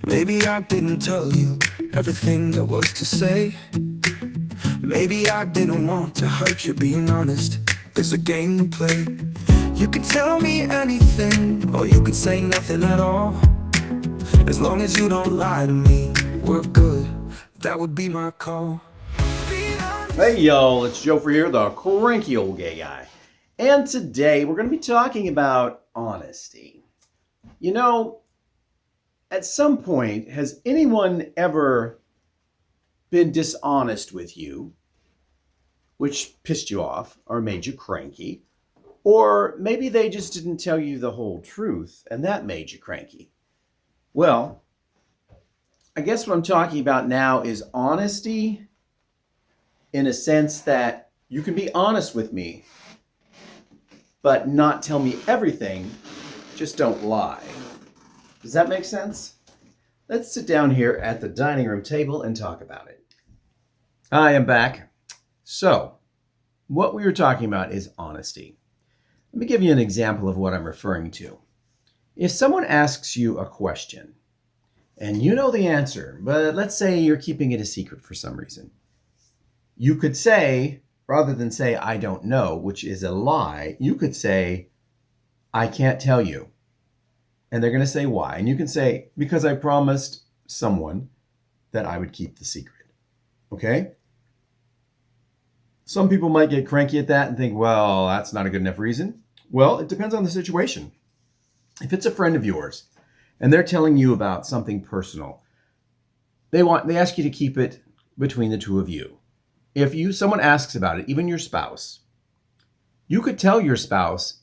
Maybe I didn't tell you everything there was to say. Maybe I didn't want to hurt you, being honest. It's a game we play. You could tell me anything, or you could say nothing at all. As long as you don't lie to me, we're good. That would be my call. Hey y'all, it's Joefer here, the Cranky Old Gay Guy. And today we're going to be talking about honesty. You know, at some point, has anyone ever been dishonest with you, which pissed you off or made you cranky? Or maybe they just didn't tell you the whole truth and that made you cranky. Well, I guess what I'm talking about now is honesty in a sense that you can be honest with me, but not tell me everything. Just don't lie. Does that make sense? Let's sit down here at the dining room table and talk about it. I am back. So, what we were talking about is honesty. Let me give you an example of what I'm referring to. If someone asks you a question and you know the answer, but let's say you're keeping it a secret for some reason, you could say, rather than say, I don't know, which is a lie, you could say, I can't tell you. And they're going to say, why? And you can say, because I promised someone that I would keep the secret. Okay? Some people might get cranky at that and think, well, that's not a good enough reason. Well, it depends on the situation. If it's a friend of yours and they're telling you about something personal, they ask you to keep it between the two of you. If someone asks about it, even your spouse, you could tell your spouse,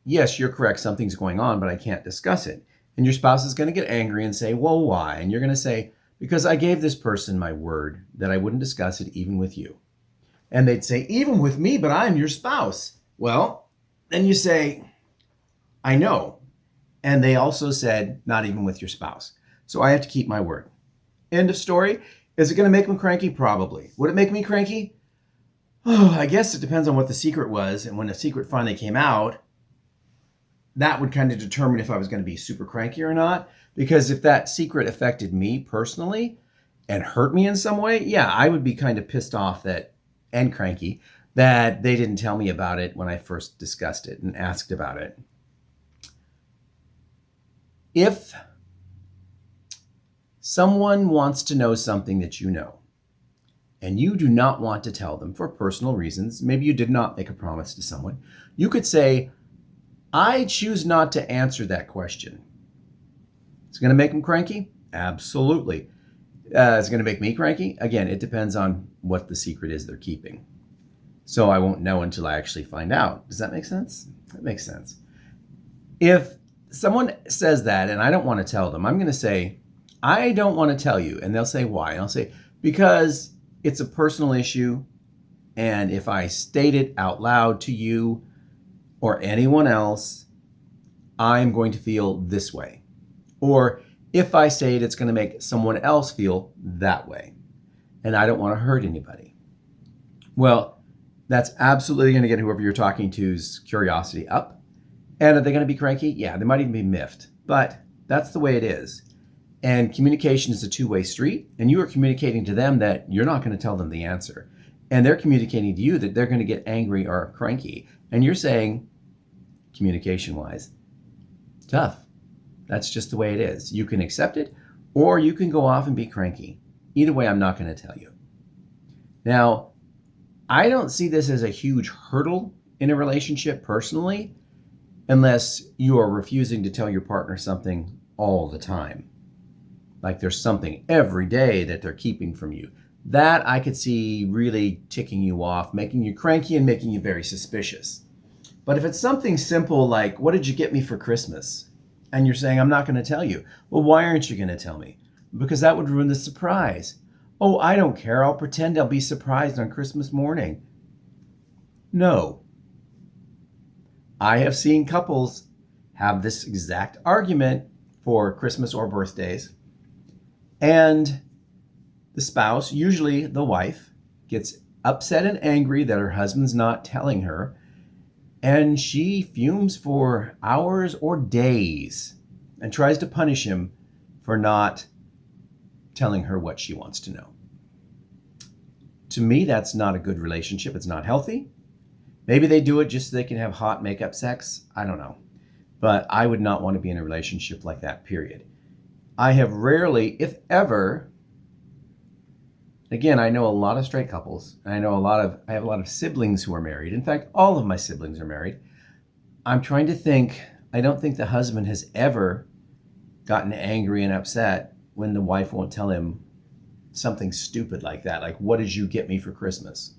yes, you're correct, something's going on, but I can't discuss it. And your spouse is going to get angry and say, well, why? And you're going to say, because I gave this person my word that I wouldn't discuss it even with you. And they'd say, even with me, but I'm your spouse. Well, then you say, I know. And they also said, not even with your spouse. So I have to keep my word. End of story. Is it going to make them cranky? Probably. Would it make me cranky? Oh, I guess it depends on what the secret was. And when the secret finally came out, that would kind of determine if I was going to be super cranky or not. Because if that secret affected me personally and hurt me in some way, yeah, I would be kind of pissed off and cranky that they didn't tell me about it when I first discussed it and asked about it. If someone wants to know something that you know, and you do not want to tell them for personal reasons, maybe you did not make a promise to someone, you could say, I choose not to answer that question. It's going to make them cranky? Absolutely. It's going to make me cranky? Again, it depends on what the secret is they're keeping. So I won't know until I actually find out. Does that make sense? That makes sense. If someone says that and I don't want to tell them, I'm going to say, I don't want to tell you. And they'll say, why? And I'll say, because it's a personal issue. And if I state it out loud to you or anyone else, I'm going to feel this way. Or if I say it, it's going to make someone else feel that way. And I don't want to hurt anybody. Well, that's absolutely going to get whoever you're talking to's curiosity up. And are they going to be cranky? Yeah, they might even be miffed. But that's the way it is. And communication is a two-way street. And you are communicating to them that you're not going to tell them the answer. And they're communicating to you that they're going to get angry or cranky. And you're saying, communication-wise, tough. That's just the way it is. You can accept it, or you can go off and be cranky. Either way, I'm not going to tell you. Now, I don't see this as a huge hurdle in a relationship personally, unless you are refusing to tell your partner something all the time. Like there's something every day that they're keeping from you. That I could see really ticking you off, making you cranky and making you very suspicious. But if it's something simple like, what did you get me for Christmas? And you're saying, I'm not going to tell you. Well, why aren't you going to tell me? Because that would ruin the surprise. Oh, I don't care. I'll pretend I'll be surprised on Christmas morning. No. I have seen couples have this exact argument for Christmas or birthdays. And the spouse, usually the wife, gets upset and angry that her husband's not telling her. And she fumes for hours or days and tries to punish him for not telling her what she wants to know. To me, that's not a good relationship. It's not healthy. Maybe they do it just so they can have hot makeup sex. I don't know. But I would not want to be in a relationship like that, period. I have rarely, if ever, again, I know a lot of straight couples. And I have a lot of siblings who are married. In fact, all of my siblings are married. I'm trying to think, I don't think the husband has ever gotten angry and upset when the wife won't tell him something stupid like that. Like, what did you get me for Christmas?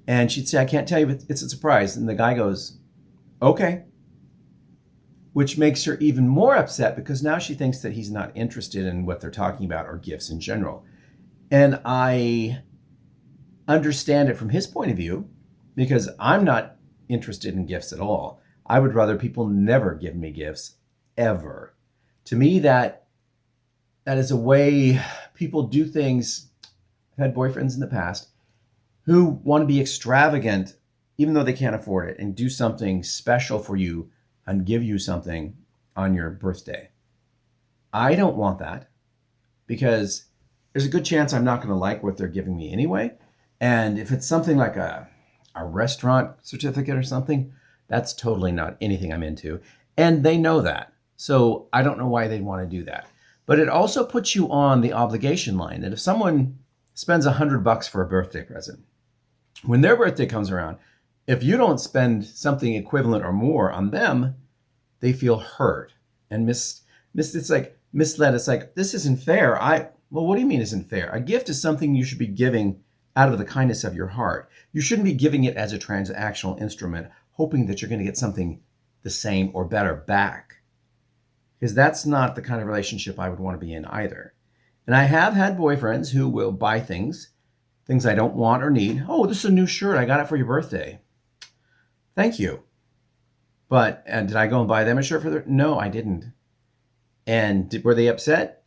And she'd say, I can't tell you, but it's a surprise. And the guy goes, okay. Which makes her even more upset because now she thinks that he's not interested in what they're talking about or gifts in general. And I understand it from his point of view because I'm not interested in gifts at all. I would rather people never give me gifts, ever. To me, that is a way people do things. I've had boyfriends in the past who want to be extravagant, even though they can't afford it, and do something special for you and give you something on your birthday. I don't want that because there's a good chance I'm not going to like what they're giving me anyway. And if it's something like a restaurant certificate or something, that's totally not anything I'm into. And they know that. So I don't know why they'd want to do that. But it also puts you on the obligation line that if someone spends $100 for a birthday present, when their birthday comes around, if you don't spend something equivalent or more on them, they feel hurt and it's like misled. It's like, this isn't fair. Well, what do you mean isn't fair? A gift is something you should be giving out of the kindness of your heart. You shouldn't be giving it as a transactional instrument, hoping that you're going to get something the same or better back. Because that's not the kind of relationship I would want to be in either. And I have had boyfriends who will buy things I don't want or need. Oh, this is a new shirt. I got it for your birthday. Thank you. But did I go and buy them a shirt for their? No, I didn't. And were they upset?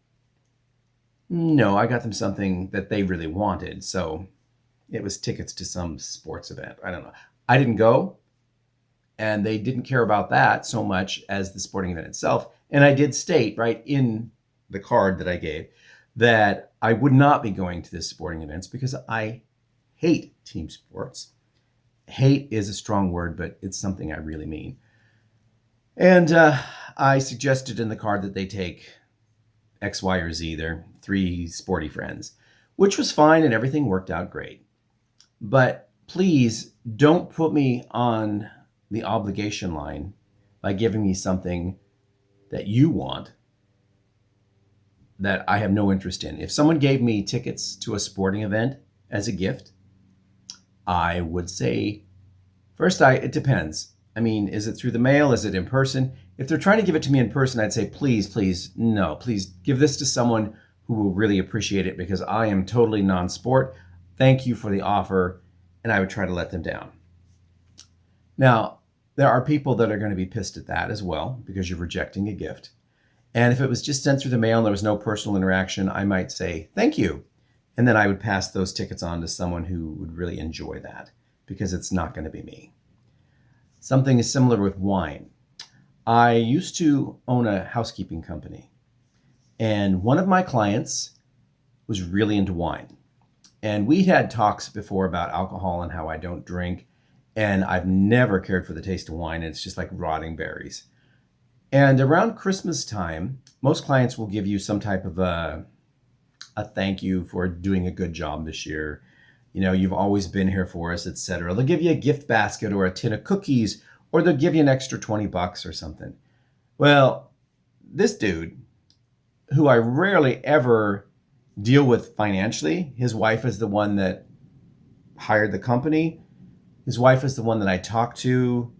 No, I got them something that they really wanted. So it was tickets to some sports event. I don't know. I didn't go. And they didn't care about that so much as the sporting event itself. And I did state right in the card that I gave that I would not be going to this sporting events because I hate team sports. Hate is a strong word, but it's something I really mean. And I suggested in the card that they take X, Y, or Z, their 3 sporty friends, which was fine and everything worked out great. But please don't put me on the obligation line by giving me something that you want that I have no interest in. If someone gave me tickets to a sporting event as a gift, I would say, first, it depends. I mean, is it through the mail? Is it in person? If they're trying to give it to me in person, I'd say, please, no, please give this to someone who will really appreciate it because I am totally non-sport. Thank you for the offer. And I would try to let them down. Now, there are people that are going to be pissed at that as well because you're rejecting a gift. And if it was just sent through the mail and there was no personal interaction, I might say, thank you. And then I would pass those tickets on to someone who would really enjoy that because it's not going to be me. Something is similar with wine. I used to own a housekeeping company. And one of my clients was really into wine. And we had talks before about alcohol and how I don't drink. And I've never cared for the taste of wine. It's just like rotting berries. And around Christmas time, most clients will give you some type of a thank you for doing a good job this year. You know, you've always been here for us, etc. They'll give you a gift basket or a tin of cookies, or they'll give you an extra $20 or something. Well, this dude, who I rarely ever deal with financially, his wife is the one that hired the company. His wife is the one that I talked to.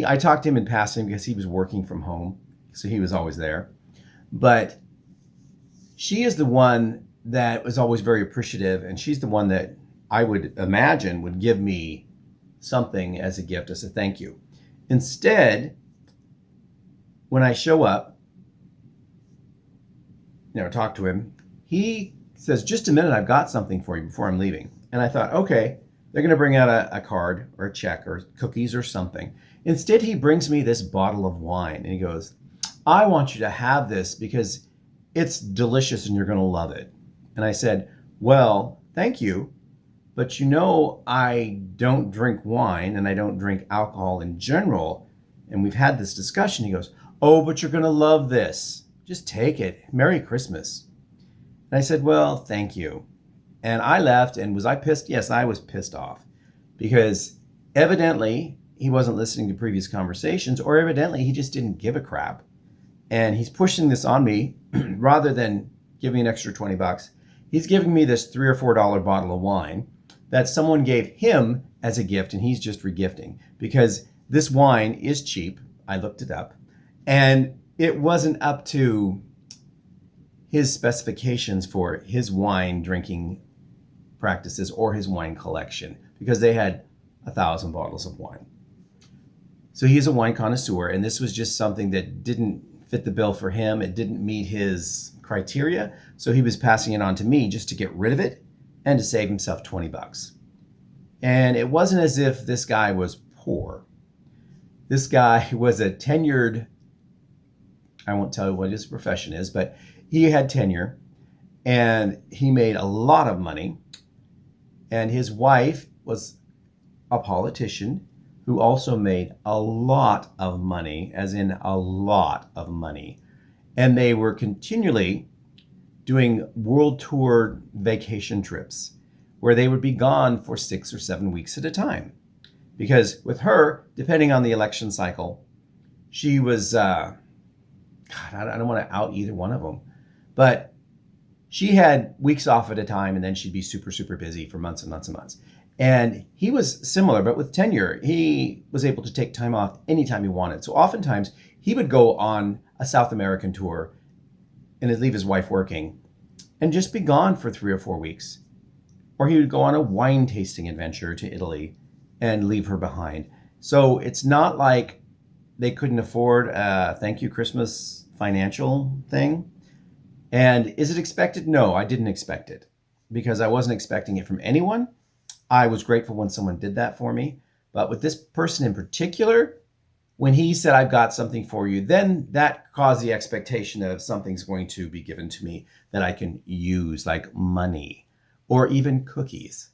I talked to him in passing because he was working from home, so he was always there. But she is the one that was always very appreciative, and she's the one that I would imagine would give me something as a gift, as a thank you. Instead, when I show up, talk to him, he says, just a minute, I've got something for you before I'm leaving. And I thought, okay, they're going to bring out a card or a check or cookies or something. Instead, he brings me this bottle of wine and he goes, I want you to have this because it's delicious and you're going to love it. And I said, well, thank you. But you know, I don't drink wine and I don't drink alcohol in general. And we've had this discussion. He goes, oh, but you're going to love this. Just take it. Merry Christmas. And I said, well, thank you. And I left. And was I pissed? Yes, I was pissed off because evidently he wasn't listening to previous conversations, or evidently he just didn't give a crap. And he's pushing this on me rather than giving me an extra $20. He's giving me this $3 or $4 bottle of wine that someone gave him as a gift, and he's just regifting because this wine is cheap. I looked it up, and it wasn't up to his specifications for his wine drinking practices or his wine collection because they had 1,000 bottles of wine. So he's a wine connoisseur, and this was just something that didn't fit the bill for him. It didn't meet his criteria, so he was passing it on to me just to get rid of it and to save himself $20. And it wasn't as if this guy was poor. This guy was a tenured, I won't tell you what his profession is, but he had tenure and he made a lot of money. And his wife was a politician who also made a lot of money, as in a lot of money. And they were continually doing world tour vacation trips where they would be gone for 6 or 7 weeks at a time. Because with her, depending on the election cycle, she was, God, I don't want to out either one of them, but she had weeks off at a time and then she'd be super, super busy for months and months and months. And he was similar, but with tenure, he was able to take time off anytime he wanted. So oftentimes he would go on a South American tour and he'd leave his wife working and just be gone for 3 or 4 weeks. Or he would go on a wine tasting adventure to Italy and leave her behind. So it's not like they couldn't afford a thank you Christmas financial thing. And is it expected? No, I didn't expect it because I wasn't expecting it from anyone. I was grateful when someone did that for me. But with this person in particular, when he said, I've got something for you, then that caused the expectation of something's going to be given to me that I can use, like money or even cookies.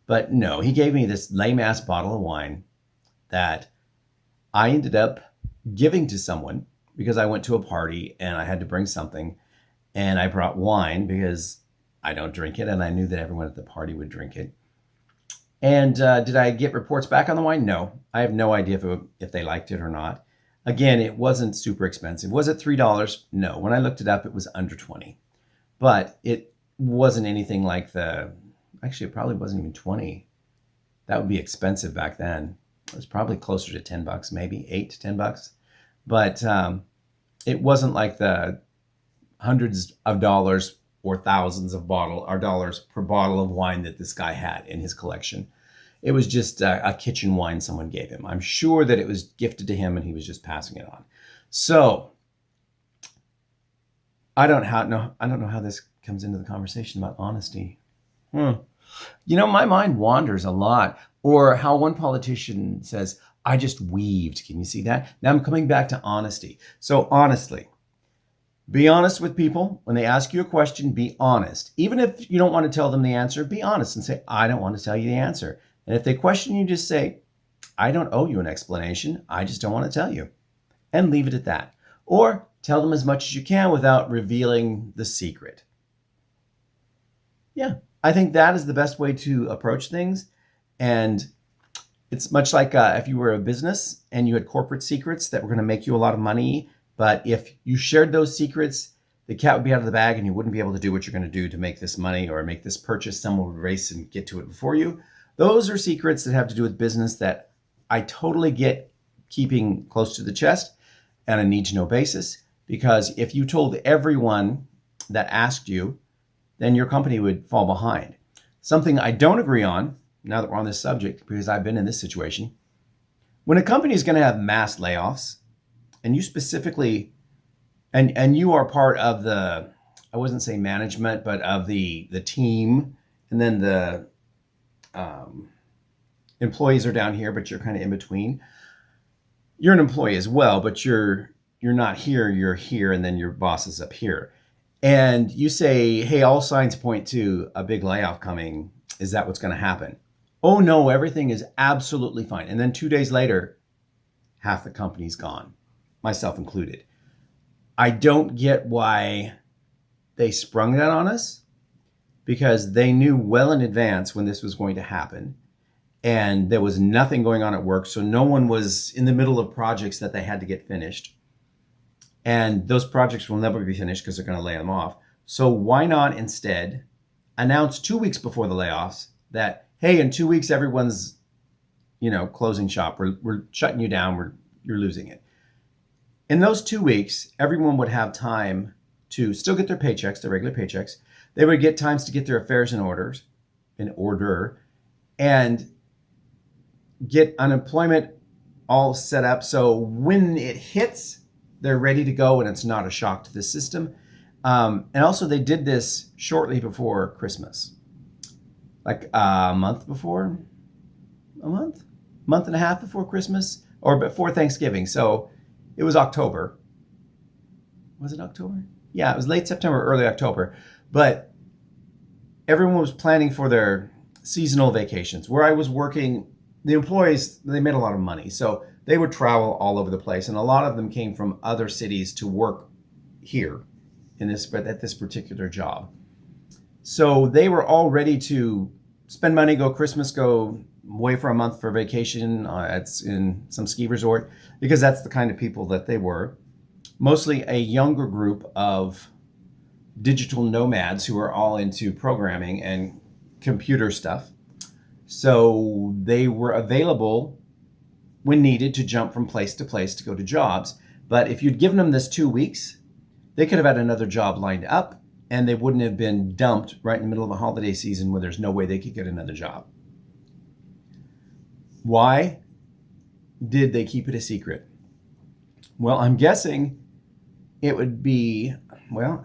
But no, he gave me this lame-ass bottle of wine that I ended up giving to someone because I went to a party and I had to bring something. And I brought wine because I don't drink it, and I knew that everyone at the party would drink it. And did I get reports back on the wine? No. I have no idea if they liked it or not. Again, it wasn't super expensive. Was it $3? No. When I looked it up, it was under 20. But it wasn't anything like actually, it probably wasn't even 20. That would be expensive back then. It was probably closer to $10, maybe $8 to $10. But it wasn't like the hundreds of dollars or thousands of dollars per bottle of wine that this guy had in his collection. It was just a kitchen wine someone gave him. I'm sure that it was gifted to him and he was just passing it on. So I don't know how this comes into the conversation about honesty. You know, my mind wanders a lot. Or how one politician says, I just weaved. Can you see that? Now I'm coming back to honesty. So honestly, be honest with people. When they ask you a question, be honest. Even if you don't want to tell them the answer, be honest and say, I don't want to tell you the answer. And if they question you, just say, I don't owe you an explanation. I just don't want to tell you. And leave it at that. Or tell them as much as you can without revealing the secret. Yeah, I think that is the best way to approach things. And it's much like if you were a business and you had corporate secrets that were going to make you a lot of money. But if you shared those secrets, the cat would be out of the bag and you wouldn't be able to do what you're going to do to make this money or make this purchase. Someone would race and get to it before you. Those are secrets that have to do with business that I totally get keeping close to the chest on a need-to-know basis. Because if you told everyone that asked you, then your company would fall behind. Something I don't agree on, now that we're on this subject, because I've been in this situation, when a company is going to have mass layoffs, and you specifically, and you are part of the, I wouldn't say management, but of the team, and then the employees are down here, but you're kind of in between. You're an employee as well, but you're not here, you're here, and then your boss is up here. and you say, hey, all signs point to a big layoff coming. Is that what's going to happen? Oh, no, everything is absolutely fine. And then 2 days later, half the company's gone, myself included. I don't get why they sprung that on us, because they knew well in advance when this was going to happen. And there was nothing going on at work. So no one was in the middle of projects that they had to get finished. And those projects will never be finished because they're going to lay them off. So why not instead announce 2 weeks before the layoffs that, hey, in 2 weeks, everyone's, closing shop. We're shutting you down. You're losing it. In those 2 weeks, everyone would have time to still get their paychecks, their regular paychecks. They would get times to get their affairs in order, and get unemployment all set up. So when it hits, they're ready to go and it's not a shock to the system. And also they did this shortly before Christmas, like a month and a half before Christmas, or before Thanksgiving. So it was October. Was it October? Yeah, it was late September, early October. But everyone was planning for their seasonal vacations. Where I was working, the employees, they made a lot of money. So they would travel all over the place. And a lot of them came from other cities to work here at this particular job. So they were all ready to spend money, go Christmas, go away for a month for vacation in some ski resort, because that's the kind of people that they were. Mostly a younger group of digital nomads who are all into programming and computer stuff. So they were available when needed to jump from place to place to go to jobs. But if you'd given them this 2 weeks, they could have had another job lined up and they wouldn't have been dumped right in the middle of a holiday season where there's no way they could get another job. Why did they keep it a secret? Well, I'm guessing it would be,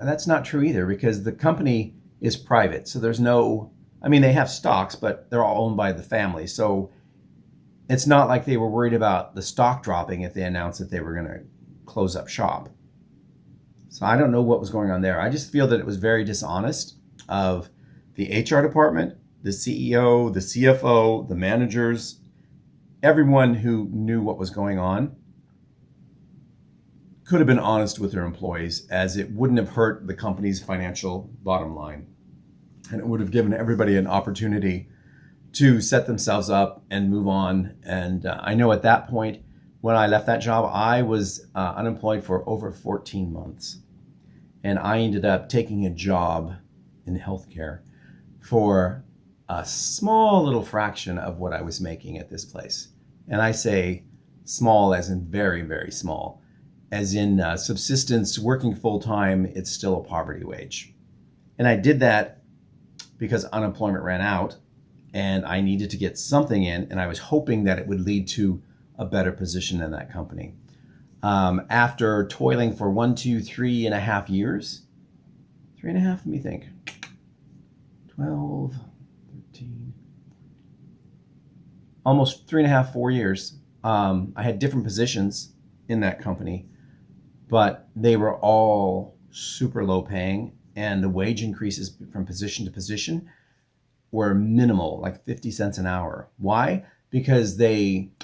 that's not true either, because the company is private. So there's they have stocks, but they're all owned by the family. So it's not like they were worried about the stock dropping if they announced that they were going to close up shop. So I don't know what was going on there. I just feel that it was very dishonest of the HR department, the CEO, the CFO, the managers, everyone who knew what was going on could have been honest with their employees, as it wouldn't have hurt the company's financial bottom line. And it would have given everybody an opportunity to set themselves up and move on. And I know at that point, when I left that job, I was unemployed for over 14 months. And I ended up taking a job in healthcare for a small little fraction of what I was making at this place. And I say small as in very, very small. As in subsistence, working full-time, it's still a poverty wage. And I did that because unemployment ran out and I needed to get something in, and I was hoping that it would lead to a better position in that company. After toiling for 3.5 years, 3.5, let me think, 12, 13, almost 3.5, 4 years. I had different positions in that company, but they were all super low paying, and the wage increases from position to position were minimal, like 50 cents an hour. Why? Because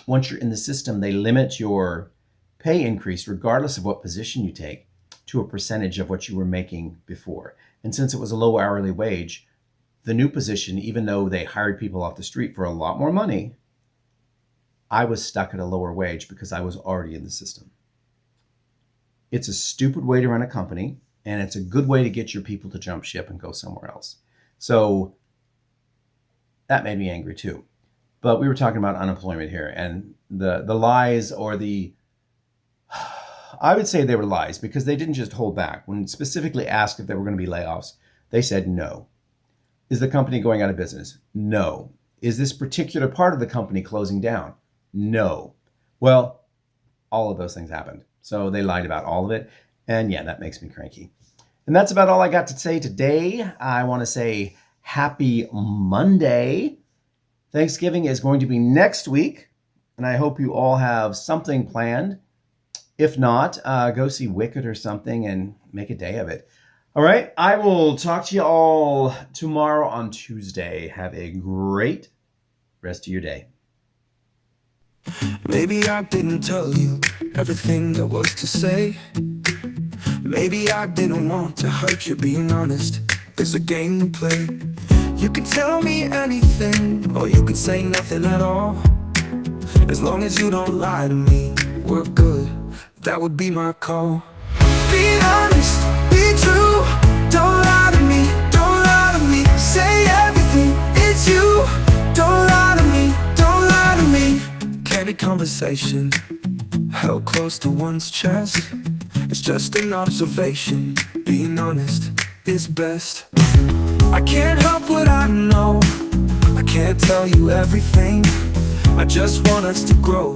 once you're in the system, they limit your pay increase, regardless of what position you take, to a percentage of what you were making before. And since it was a low hourly wage, the new position, even though they hired people off the street for a lot more money, I was stuck at a lower wage because I was already in the system. It's a stupid way to run a company, and it's a good way to get your people to jump ship and go somewhere else. So that made me angry too. But we were talking about unemployment here, and the lies, or I would say they were lies, because they didn't just hold back. When specifically asked if there were going to be layoffs, they said no. Is the company going out of business? No. Is this particular part of the company closing down? No. Well, all of those things happened. So they lied about all of it. And yeah, that makes me cranky. And that's about all I got to say today. I want to say happy Monday. Thanksgiving is going to be next week, and I hope you all have something planned. If not, go see Wicked or something and make a day of it. All right, I will talk to you all tomorrow on Tuesday. Have a great rest of your day. Maybe I didn't tell you everything there was to say. Maybe I didn't want to hurt you, being honest. It's a game we play. You can tell me anything, or you can say nothing at all. As long as you don't lie to me, we're good. That would be my call. Be honest, be true. Don't lie to me, don't lie to me. Say everything, it's you. Don't lie to me, don't lie to me. Candid conversation held close to one's chest. It's just an observation. Being honest is best. I can't help what I know. I can't tell you everything. I just want us to grow.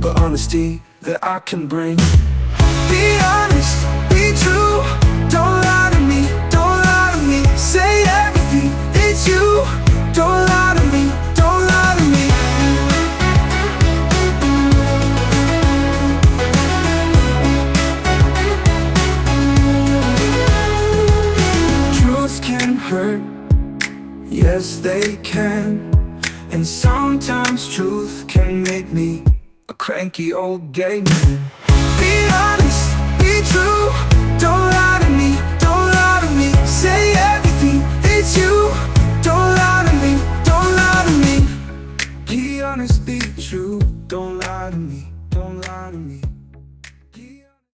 But honesty that I can bring. Be honest, be true. Don't lie to me, don't lie to me. Say everything, it's you. Don't lie to me, don't lie to me. Truths can hurt, yes they can. And sometimes truth can make me a cranky old gay man. Be honest, be true, don't lie